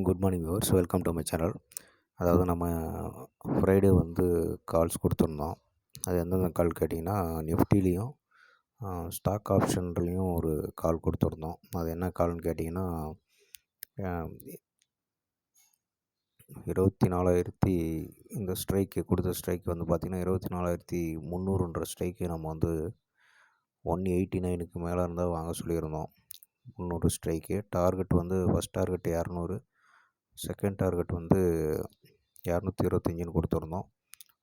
Good morning viewers, welcome to my channel. அதாவது நம்ம Friday calls கொடுத்துருந்தோம். அது எந்தெந்த கால் கேட்டிங்கன்னா, நிஃப்டிலையும் ஸ்டாக் ஆப்ஷன்லேயும் ஒரு கால் கொடுத்துருந்தோம். அது என்ன கால்னு கேட்டிங்கன்னா, 24,000 இந்த ஸ்ட்ரைக்கு கொடுத்த ஸ்ட்ரைக் பார்த்திங்கன்னா 24,300 ஸ்ட்ரைக்கு நம்ம 189க்கு மேலே இருந்தால் வாங்க சொல்லியிருந்தோம். 300 strike target first target 200, second target 225ன்னு கொடுத்துருந்தோம்.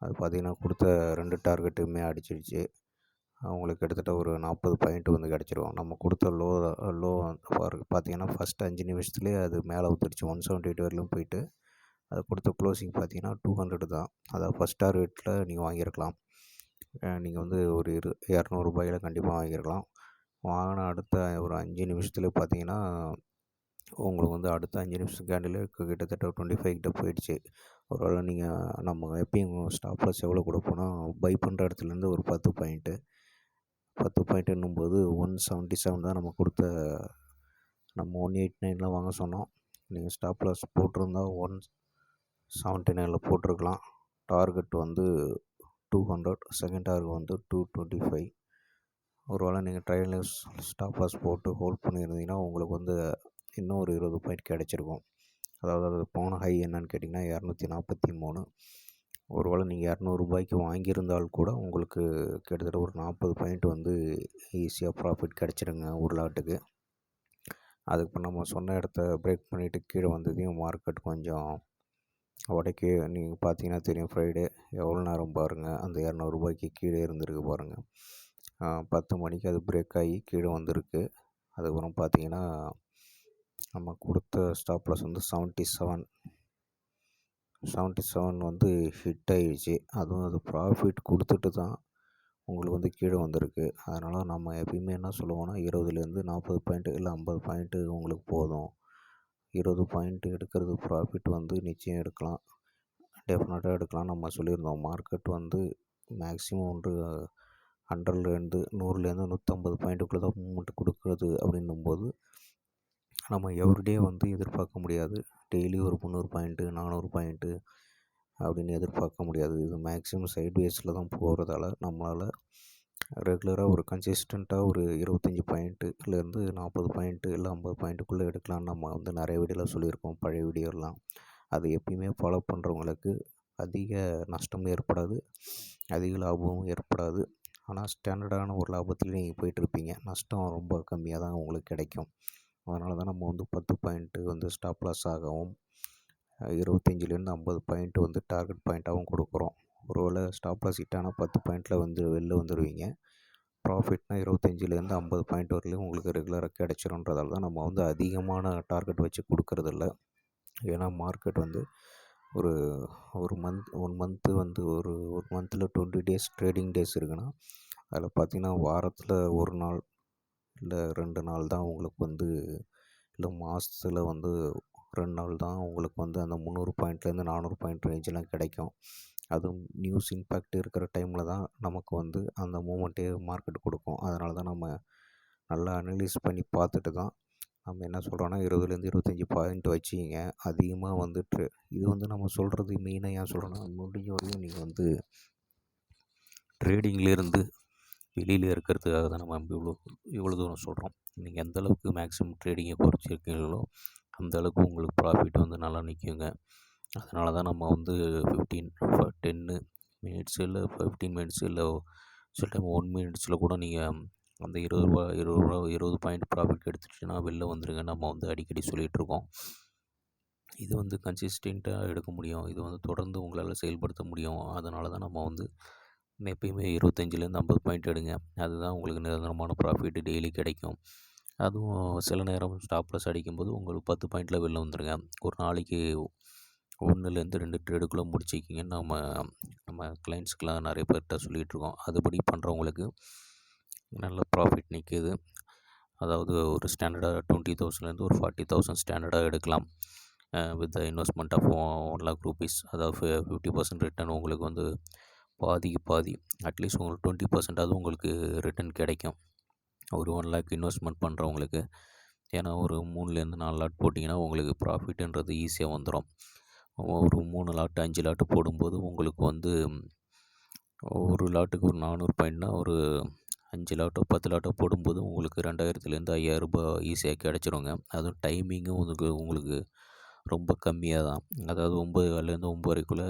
அது பார்த்திங்கன்னா கொடுத்த 2 டார்கெட்டுமே அடிச்சிடுச்சு. அவங்களுக்கு கிட்டத்தட்ட ஒரு 40 பாயிண்ட் கிடச்சிரும். நம்ம கொடுத்த லோ பார்த்திங்கன்னா ஃபஸ்ட் 5 நிமிஷத்துலேயே அது மேலே வந்துடுச்சு. 178 வரையிலும் போயிட்டு அது கொடுத்த க்ளோசிங் பார்த்திங்கன்னா 200 தான். அதாவது ஃபஸ்ட் டார்கெட்டில் நீங்கள் வாங்கியிருக்கலாம். நீங்கள் ஒரு 200 கண்டிப்பாக வாங்கியிருக்கலாம். வாங்கின அடுத்த ஒரு 5 நிமிஷத்தில் பார்த்திங்கன்னா உங்களுக்கு அடுத்த 5 நிமிஷம் கேண்டில் கிட்டத்தட்ட 25 கிட்ட போயிடுச்சு. ஒருவேளை நம்ம எப்பயும் ஸ்டாப் லாஸ் எவ்வளோ கொடுப்போம்னா, பை பண்ணுற இடத்துலேருந்து ஒரு 10 பாயிண்ட்டுன்னும்போது 177 தான் நம்ம கொடுத்த. நம்ம 189லாம் வாங்க சொன்னோம். நீங்கள் ஸ்டாப் லாஸ் போட்டிருந்தா 179ல் போட்டிருக்கலாம். Target 200, second target 225. ஒருவேளை நீங்கள் ட்ரையல் ஸ்டாப் லாஸ் போட்டு ஹோல்ட் பண்ணியிருந்தீங்கன்னா உங்களுக்கு இன்னும் ஒரு 20 பாயிண்ட் கிடச்சிருக்கும். அதாவது அது போன ஹை என்னன்னு கேட்டிங்கன்னா 243. ஒருவேளை நீங்கள் 200 வாங்கியிருந்தால் கூட உங்களுக்கு கிட்டத்தட்ட ஒரு 40 பாயிண்ட் ஈஸியாக ப்ராஃபிட் கிடச்சிருங்க ஒரு லாட்டுக்கு. அதுக்கு நம்ம சொன்ன இடத்த பிரேக் பண்ணிவிட்டு கீழே வந்ததையும் மார்க்கெட் கொஞ்சம் உடைக்க நீங்கள் பார்த்தீங்கன்னா தெரியும். ஃப்ரைடே எவ்வளோ நேரம் பாருங்கள், அந்த 200 கீழே இருந்திருக்கு பாருங்கள். 10 மணிக்கு அது பிரேக் ஆகி கீழே வந்திருக்கு. அதுக்கப்புறம் பார்த்தீங்கன்னா நம்ம கொடுத்த ஸ்டாப் லாஸ் 77 ஹிட் ஆகிடுச்சு. அதுவும் அது ப்ராஃபிட் கொடுத்துட்டு தான் உங்களுக்கு கீழே வந்திருக்கு. அதனால் நம்ம எப்பயுமே என்ன சொல்லுவோம்னா, 20லேருந்து 40 பாயிண்ட்டு இல்லை 50 பாயிண்ட்டு உங்களுக்கு போதும். 20 பாயிண்ட்டு எடுக்கிறது ப்ராஃபிட் நிச்சயம் எடுக்கலாம், டெஃபினட்டாக எடுக்கலாம் நம்ம சொல்லியிருந்தோம். மார்க்கெட் மேக்ஸிமம் 100லேருந்து 100லேருந்து 150 பாயிண்ட்டுக்குள்ளே தான் மூமெண்ட் கொடுக்குறது. அப்படின்னும்போது நம்ம எவ்ரிடே எதிர்பார்க்க முடியாது. டெய்லி ஒரு 300 பாயிண்ட்டு 400 பாயிண்ட்டு அப்படின்னு எதிர்பார்க்க முடியாது. இது மேக்ஸிமம் சைட்வேஸில் தான் போகிறதால நம்மளால் ரெகுலராக ஒரு கன்சிஸ்டண்ட்டாக ஒரு 25 பாயிண்ட்டுலேருந்து 40 பாயிண்ட்டு இல்லை 50 பாயிண்ட்டுக்குள்ளே எடுக்கலான்னு நம்ம நிறைய வீடியோவில் சொல்லியிருக்கோம், பழைய வீடியோலாம். அது எப்பயுமே ஃபாலோ பண்ணுறவங்களுக்கு அதிக நஷ்டமும் ஏற்படாது, அதிக லாபமும் ஏற்படாது. ஆனால் ஸ்டாண்டர்டான ஒரு லாபத்தில் நீங்கள் போயிட்டுருப்பீங்க. நஷ்டம் ரொம்ப கம்மியாக தான் உங்களுக்கு கிடைக்கும். அதனால தான் நம்ம 10 பாயிண்ட்டு ஸ்டாப் லாஸ் ஆகவும் 25லேருந்து 50 பாயிண்ட்டு டார்கெட் பாயிண்ட்டாகவும் கொடுக்குறோம். ஒருவேளை ஸ்டாப் லாஸ் ஹிட்டானால் 10 பாயிண்ட்டில் வெளில வந்துடுவீங்க. ப்ராஃபிட்னா 25லேருந்து 50 பாயிண்ட் வரலையும் உங்களுக்கு ரெகுலராக கிடச்சிருன்றதால தான் நம்ம அதிகமான டார்கெட் வச்சு கொடுக்கறதில்ல. ஏன்னா மார்க்கெட் ஒரு ஒன் மந்த்து ஒரு மந்தில் 20 டேஸ் ட்ரேடிங் டேஸ் இருக்குன்னா, அதில் பார்த்திங்கன்னா வாரத்தில் ஒரு நாள் இல்லை 2 நாள் தான் உங்களுக்கு இல்லை மாதத்தில் 2 நாள் தான் உங்களுக்கு அந்த 300 பாயிண்ட்லேருந்து 400 பாயிண்ட் ரேஞ்செலாம் கிடைக்கும். அதுவும் நியூஸ் இம்பேக்ட் இருக்கிற டைமில் தான் நமக்கு அந்த மூமெண்ட்டே மார்க்கெட் கொடுக்கும். அதனால தான் நம்ம நல்லா அனலைஸ் பண்ணி பார்த்துட்டு தான் நம்ம என்ன சொல்கிறோன்னா, 20லேருந்து 25 பாயிண்ட் வச்சுக்கிங்க. அதிகமாக இது நம்ம சொல்கிறது மெயினாக ஏன் சொல்கிறோன்னா, முடிஞ்ச வரையும் நீங்கள் ட்ரேடிங்லேருந்து வெளியில் இருக்கிறதுக்காக தான் நம்ம இவ்வளோ தூரம் சொல்கிறோம். நீங்கள் எந்தளவுக்கு மேக்ஸிமம் ட்ரேடிங்கை குறைச்சிருக்கீங்களோ அந்தளவுக்கு உங்களுக்கு ப்ராஃபிட் நல்லா நிற்குங்க. அதனால தான் நம்ம 10 மினிட்ஸ் இல்லை 15 மினிட்ஸ் இல்லை சில டைம் 1 மினிட்ஸில் கூட நீங்கள் அந்த 20 பாயிண்ட் ப்ராஃபிட் எடுத்துட்டுன்னா வெளில வந்துடுங்க நம்ம அடிக்கடி சொல்லிகிட்ருக்கோம். இது கன்சிஸ்டண்ட்டாக எடுக்க முடியும். இது தொடர்ந்து உங்களால் செயல்படுத்த முடியும். அதனால தான் நம்ம எப்பயுமே 25லேருந்து 50 பாயிண்ட் எடுங்க. அதுதான் உங்களுக்கு நிரந்தரமான ப்ராஃபிட் டெய்லி கிடைக்கும். அதுவும் சில நேரம் ஸ்டாப் லாஸ் அடிக்கும்போது உங்களுக்கு 10 பாயிண்டில் வெளில வந்துடுங்க. ஒரு நாளைக்கு 1லேருந்து 2 ட்ரேடுக்குள்ளே முடிச்சிக்கிங்கன்னு நம்ம கிளைண்ட்ஸ்க்கெலாம் நிறைய பேர்கிட்ட சொல்லிகிட்ருக்கோம். அதுபடி பண்ணுறவங்களுக்கு நல்ல ப்ராஃபிட் நிற்கிது. அதாவது ஒரு ஸ்டாண்டர்டாக 20,000லேருந்து ஒரு 40,000 ஸ்டாண்டர்டாக எடுக்கலாம். With the investment of 1 lakh rupees. அதாவது 50% ரிட்டர்ன் உங்களுக்கு பாதிக்கு பாதி, அட்லீஸ்ட் உங்களுக்கு 20% உங்களுக்கு ரிட்டர்ன் கிடைக்கும். ஒரு 1 lakh இன்வெஸ்ட்மெண்ட் பண்ணுறவங்களுக்கு ஏன்னா ஒரு 3லேருந்து 4 லாட் போட்டிங்கன்னா உங்களுக்கு ப்ராஃபிட்டுன்றது ஈஸியாக வந்துடும். ஒரு 3 லாட் 5 லாட் போடும்போது உங்களுக்கு வந்து ஒரு லாட்டுக்கு ஒரு 400 பாயிண்ட்னா ஒரு 5 லாட்டோ 10 லாட்டோ போடும்போது உங்களுக்கு 2000லேருந்து ரூ. 5000 ஈஸியாக கிடச்சிருங்க. அதுவும் டைமிங்கும் உங்களுக்கு உங்களுக்கு ரொம்ப கம்மியாக தான். அதாவது 9:15லேருந்து 9:30க்குள்ளே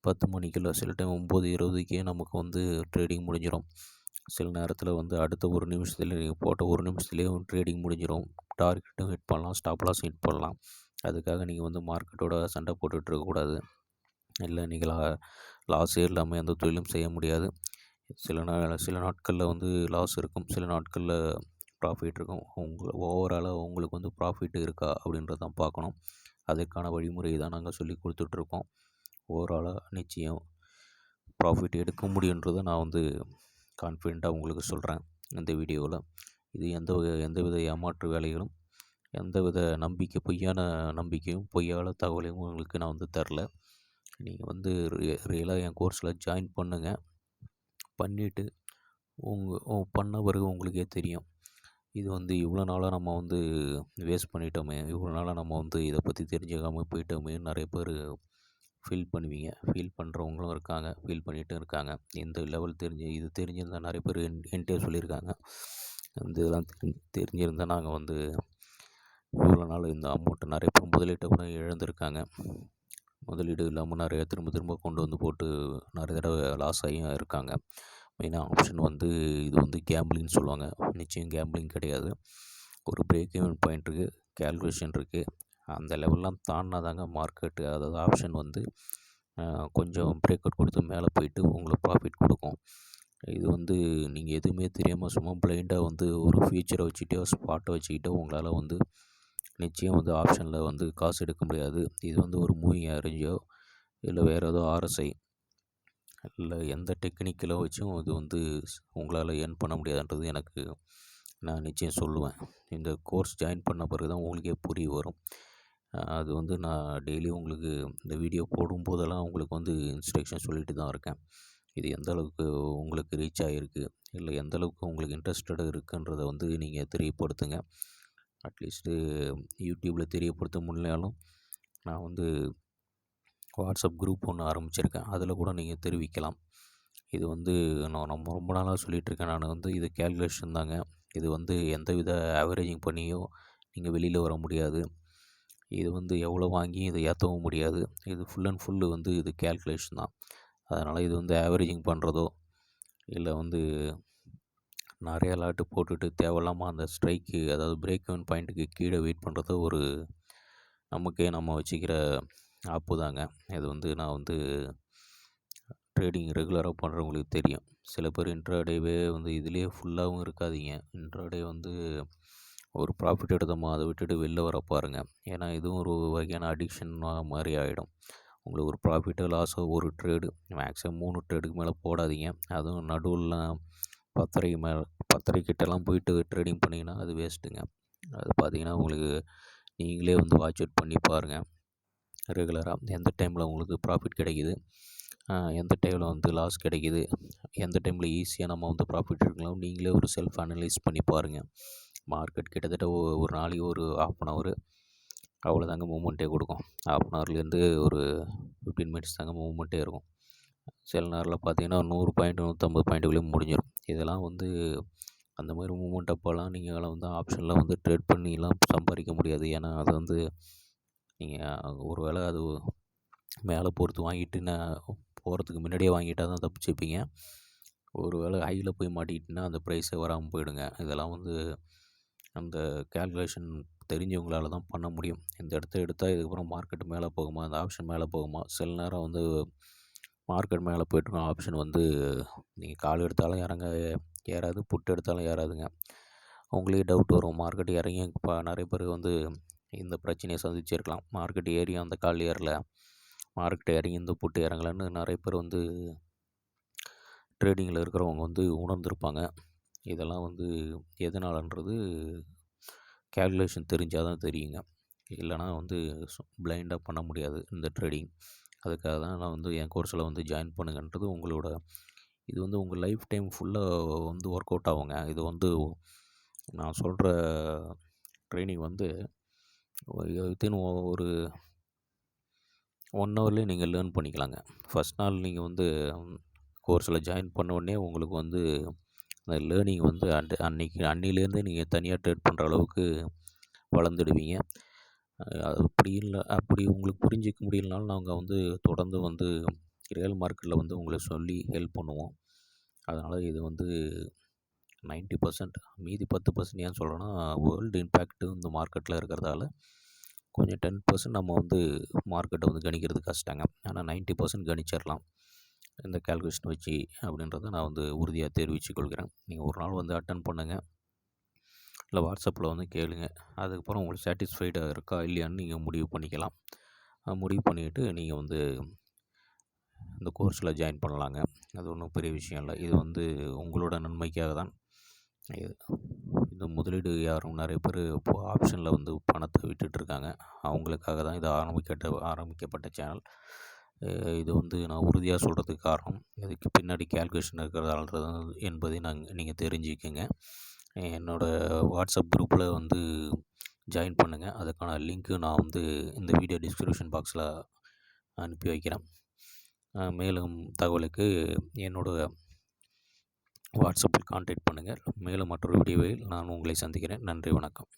10 மணிக்குள்ள சில டைம் 9:20க்கே நமக்கு வந்து ட்ரேடிங் முடிஞ்சிடும். சில நேரத்தில் வந்து அடுத்த ஒரு நிமிஷத்துல நீங்கள் போட்ட ஒரு நிமிஷத்துலேயே ட்ரேடிங் முடிஞ்சிடும். டார்கெட்டும் ஹிட் பண்ணலாம், ஸ்டாப் லாஸும் ஹிட் பண்ணலாம். அதுக்காக நீங்கள் வந்து மார்க்கெட்டோட சண்டை போட்டுட்டு இருக்கக்கூடாது. இல்லை நீங்கள் லாஸே இல்லாமல் எந்த தொழிலும் செய்ய முடியாது. சில நாட்களில் வந்து லாஸ் இருக்கும், சில நாட்களில் ப்ராஃபிட் இருக்கும். ஓவராலாக உங்களுக்கு வந்து ப்ராஃபிட் இருக்கா அப்படின்றத தான் பார்க்கணும். அதற்கான வழிமுறை தான் நாங்கள் சொல்லி கொடுத்துட்ருக்கோம். ஓவராலாக நிச்சயம் ப்ராஃபிட் எடுக்க முடியுன்றதை நான் வந்து கான்ஃபிடெண்ட்டாக உங்களுக்கு சொல்கிறேன் இந்த வீடியோவில். இது எந்தவித ஏமாற்று வேலைகளும், எந்தவித பொய்யான நம்பிக்கையும், பொய்யான தகவலையும் உங்களுக்கு நான் வந்து தரல. நீங்கள் வந்து ரியலாக என் கோர்ஸில் ஜாயின் பண்ணுங்கள். பண்ணிவிட்டு பண்ண பிறகு உங்களுக்கே தெரியும். இது வந்து இவ்வளோ நாளாக நம்ம வந்து வேஸ்ட் பண்ணிட்டோமே, இவ்வளோ நாளாக நம்ம வந்து இதை பற்றி தெரிஞ்சுக்காமல் போயிட்டோமே நிறைய பேர் ஃபீல் பண்ணுவீங்க. ஃபீல் பண்ணுறவங்களும் இருக்காங்க, ஃபீல் பண்ணிகிட்டும் இருக்காங்க. இந்த லெவல் இது தெரிஞ்சிருந்தால் நிறைய பேர் என்கிட்டே சொல்லியிருக்காங்க. இந்த இதெல்லாம் தெரிஞ்சிருந்தால் நாங்கள் வந்து இவ்வளோ நாள் இந்த அமௌண்ட்டை நிறைய பேர் முதலீட்டை கூட இழந்திருக்காங்க. முதலீடு இல்லாமல் நிறைய திரும்ப திரும்ப கொண்டு வந்து போட்டு நிறைய தடவை லாஸ் ஆகியும் இருக்காங்க. மெயினாக ஆப்ஷன் வந்து இது வந்து கேம்பிளிங்னு சொல்லுவாங்க. நிச்சயம் கேம்பிளிங் கிடையாது. ஒரு பிரேக் ஈவன் பாயிண்ட் இருக்குது, கேல்குலேஷன் இருக்குது. அந்த லெவல்லாம் தாண்டினா தாங்க மார்க்கெட்டு, அதாவது ஆப்ஷன் வந்து கொஞ்சம் பிரேக் அவுட் கொடுத்து மேலே போயிட்டு உங்களுக்கு ப்ராஃபிட் கொடுக்கும். இது வந்து நீங்கள் எதுவுமே தெரியாமல் சும்மா பிளைண்டாக வந்து ஒரு ஃபியூச்சரை வச்சுக்கிட்டோ ஸ்பாட்டை வச்சுக்கிட்டோ உங்களால் வந்து நிச்சயம் வந்து ஆப்ஷனில் வந்து காசு எடுக்க முடியாது. இது வந்து ஒரு மூவிங் ஆவரேஜோ இல்லை வேறு ஏதோ ஆர்எஸ்ஐ இல்லை எந்த டெக்னிக்கலோ வச்சும் இது வந்து உங்களால் ஏர்ன் பண்ண முடியாதுன்றது எனக்கு நான் நிச்சயம் சொல்லுவேன். இந்த கோர்ஸ் ஜாயின் பண்ண பிறகு தான் உங்களுக்கே புரிய வரும். அது வந்து நான் டெய்லி உங்களுக்கு இந்த வீடியோ போடும்போதெல்லாம் உங்களுக்கு வந்து இன்ஸ்ட்ரக்ஷன் சொல்லிட்டு தான் இருக்கேன். இது எந்த அளவுக்கு உங்களுக்கு ரீச் ஆகிருக்கு, இல்லை எந்த அளவுக்கு உங்களுக்கு இன்ட்ரெஸ்டட் இருக்குன்றதை வந்து நீங்கள் தெரியப்படுத்துங்க. அட்லீஸ்ட்டு யூடியூப்பில் தெரியப்படுத்த முடியலைனாலும் நான் வந்து வாட்ஸ்அப் குரூப் ஒன்று ஆரம்பிச்சிருக்கேன். அதில் கூட நீங்கள் தெரிவிக்கலாம். இது வந்து நான் ரொம்ப நாளாக சொல்லிகிட்ருக்கேன். நான் வந்து இது கேல்குலேஷன் தாங்க. இது வந்து எந்தவித ஆவரேஜிங் பண்ணியோ நீங்கள் வெளியில் வர முடியாது. இது வந்து எவ்வளோ வாங்கியும் இதை ஏற்றவும் முடியாது. இது ஃபுல் அண்ட் ஃபுல்லு வந்து இது கேல்குலேஷன் தான். அதனால் இது வந்து ஆவரேஜிங் பண்ணுறதோ இல்லை வந்து நிறைய லாட்டு போட்டுட்டு தேவையில்லாமல் அந்த ஸ்ட்ரைக்கு, அதாவது பிரேக் ஈவன் பாயிண்ட்டுக்கு கீழே வெயிட் பண்ணுறதோ ஒரு நமக்கே நம்ம வச்சுக்கிற ஆப்பு தாங்க. இது வந்து நான் வந்து ட்ரேடிங் ரெகுலராக பண்ணுறவங்களுக்கு தெரியும். சில பேர் இன்ட்ராடேவே வந்து இதிலே ஃபுல்லாகவும் இருக்காதீங்க. இன்ட்ராடே வந்து ஒரு ப்ராஃபிட் எடுத்தோமா அதை விட்டுட்டு வெளில வர பாருங்கள். ஏன்னா இதுவும் ஒரு வகையான அடிக்ஷன் மாதிரி ஆகிடும். உங்களுக்கு ஒரு ப்ராஃபிட்டோ லாஸோ ஒரு ட்ரேடு மேக்ஸிமம் 3 ட்ரேடுக்கு மேலே போடாதீங்க. அதுவும் நடுவில் 10:30 கிட்டலாம் போயிட்டு ட்ரேடிங் பண்ணிங்கன்னா அது வேஸ்ட்டுங்க. அது பார்த்திங்கன்னா உங்களுக்கு நீங்களே வந்து வாட்ச் அவுட் பண்ணி பாருங்கள். ரெகுலராக எந்த டைமில் உங்களுக்கு ப்ராஃபிட் கிடைக்கிது, எந்த டைமில் வந்து லாஸ் கிடைக்கிது, எந்த டைமில் ஈஸியாக நம்ம வந்து ப்ராஃபிட் எடுக்கலாம், நீங்களே ஒரு செல்ஃப் அனலைஸ் பண்ணி பாருங்கள். மார்க்கெட் கிட்டத்தட்ட ஒரு நாளைக்கு ஒரு 1/2 அவ்வளோதாங்க மூவ்மெண்ட்டே கொடுக்கும். 1/2 ஒரு 15 மினிட்ஸ் தாங்க மூவ்மெண்ட்டே இருக்கும். சில நேரில் பார்த்தீங்கன்னா 100 பாயிண்ட் 150 பாயிண்ட்டுக்குள்ளேயே முடிஞ்சிடும். இதெல்லாம் வந்து அந்த மாதிரி மூவ்மெண்ட் அப்போல்லாம் நீங்கள் வந்து ஆப்ஷனில் வந்து ட்ரேட் பண்ணிலாம் சம்பாதிக்க முடியாது. ஏன்னா அது வந்து நீங்கள் ஒரு வேளை அது மேலே போகிறது வாங்கிட்டு போகிறதுக்கு முன்னாடியே வாங்கிட்டால் தான் தப்பிச்சுப்பீங்க. ஒரு வேளை ஹையில் போய் மாட்டிக்கிட்டுனா அந்த ப்ரைஸே வராமல் போயிடுங்க. இதெல்லாம் வந்து அந்த கேல்குலேஷன் தெரிஞ்சவங்களால தான் பண்ண முடியும். இந்த இடத்த எடுத்தால் இதுக்கப்புறம் மார்க்கெட் மேலே போகுமா, அந்த ஆப்ஷன் மேலே போகுமா, சில நேரம் வந்து மார்க்கெட் மேலே போய்ட்டுருக்கும் ஆப்ஷன் வந்து நீங்கள் கால் எடுத்தாலும் ஏறாது, புட்டு எடுத்தாலும் ஏறாதுங்க. உங்களுக்கே டவுட் வரும். மார்க்கெட் இறங்கி இப்போ நிறைய பேர் வந்து இந்த பிரச்சனையை சந்திச்சிருக்கலாம். மார்க்கெட் ஏறி அந்த கால் ஏறல, மார்க்கெட் இறங்கி இந்த புட்டு இறங்கலன்னு நிறைய பேர் வந்து ட்ரேடிங்கில் இருக்கிறவங்க வந்து உணர்ந்திருப்பாங்க. இதெல்லாம் வந்து எதனாலன்றது கேல்குலேஷன் தெரிஞ்சால் தான் தெரியுங்க. இல்லைனா வந்து பிளைண்டாக பண்ண முடியாது இந்த ட்ரேடிங். அதுக்காக தான் நான் வந்து என் கோர்ஸில் வந்து ஜாயின் பண்ணுங்கன்றது இது வந்து உங்கள் லைஃப் டைம் ஃபுல்லாக வந்து ஒர்க் அவுட் ஆகுங்க. இது வந்து நான் சொல்கிற ட்ரெய்னிங் வந்து வித்தின் ஒரு 1 ஹவர்லேயே நீங்கள் லேர்ன் பண்ணிக்கலாங்க. ஃபர்ஸ்ட் நாள் நீங்கள் வந்து கோர்ஸில் ஜாயின் பண்ண உடனே உங்களுக்கு வந்து அந்த லேர்னிங் வந்து அன்னையிலேருந்து நீங்கள் தனியாக ட்ரேட் பண்ணுற அளவுக்கு வளர்ந்துடுவீங்க. அப்படி உங்களுக்கு புரிஞ்சிக்க முடியலனாலும் நாங்கள் வந்து தொடர்ந்து வந்து ரியல் மார்க்கெட்டில் வந்து உங்களுக்கு சொல்லி ஹெல்ப் பண்ணுவோம். அதனால் இது வந்து 90% மீதி 10% ஏன் சொல்கிறேன்னா, வேர்ல்டு இம்பேக்ட்டு இந்த மார்க்கெட்டில் இருக்கிறதால கொஞ்சம் 10% நம்ம வந்து மார்க்கெட்டை வந்து கணிக்கிறது கஷ்டங்க. ஆனால் 90% கணிச்சிடலாம் இந்த கால்குலேஷன் வச்சு அப்படின்றத நான் வந்து உறுதியாக தெரிவித்துக் கொள்கிறேன். நீங்கள் ஒரு நாள் வந்து அட்டெண்ட் பண்ணுங்கள், இல்லை வாட்ஸ்அப்பில் வந்து கேளுங்க. அதுக்கப்புறம் உங்களுக்கு சாட்டிஸ்ஃபைடாக இருக்கா இல்லையான்னு நீங்கள் முடிவு பண்ணிக்கலாம். முடிவு பண்ணிவிட்டு நீங்கள் வந்து இந்த கோர்ஸில் ஜாயின் பண்ணலாங்க. அது ஒன்றும் பெரிய விஷயம் இல்லை. இது வந்து உங்களோட நன்மைக்காக தான். இந்த முதலீடு யாரும் நிறைய பேர் இப்போ ஆப்ஷனில் வந்து பணத்தை விட்டுட்ருக்காங்க. அவங்களுக்காக தான் இது ஆரம்பிக்கப்பட்ட சேனல். இது வந்து நான் உறுதியாக சொல்கிறதுக்கு காரணம், இதுக்கு பின்னாடி கால்குலேஷன் இருக்கிறதால என்பதை நீங்கள் தெரிஞ்சுக்கங்க. என்னோடய வாட்ஸ்அப் குரூப்பில் வந்து ஜாயின் பண்ணுங்கள். அதுக்கான லிங்க்கு நான் வந்து இந்த வீடியோ டிஸ்கிரிப்ஷன் பாக்ஸில் அனுப்பி வைக்கிறேன். மேலும் தகவலுக்கு என்னோடய வாட்ஸ்அப்பில் கான்டாக்ட் பண்ணுங்கள். மேலும் மற்றொரு வீடியோவில் நான் உங்களை சந்திக்கிறேன். நன்றி, வணக்கம்.